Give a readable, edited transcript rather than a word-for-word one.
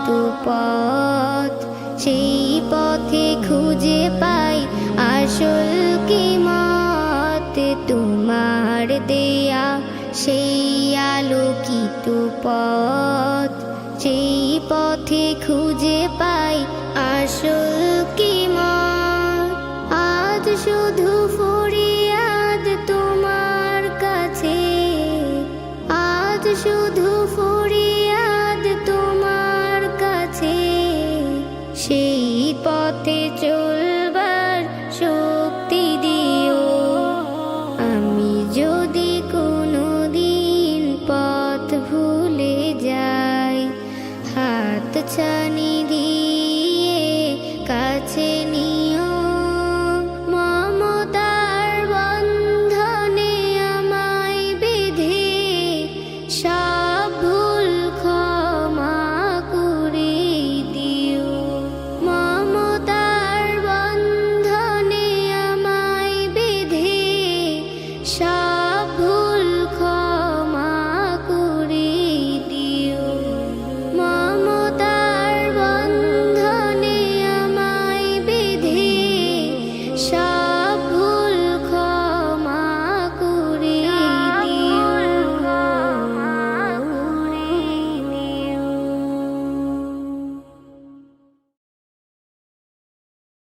তো পথ, সেই পথে খুঁজে পাই আসল কিমত। তোমার দেয়া সেই আলোকিত পথ, সেই পথে খুঁজে পাই আসল কিমত। আজ শুধু ফরিয়াদ তোমার কাছে, আজ শুধু ফরিয়াদ তোমার কাছে, সেই পথে চলবার শক্তি দিও। আমি যদি কোনোদিন পথ ভুলে যাই, হাত ছানি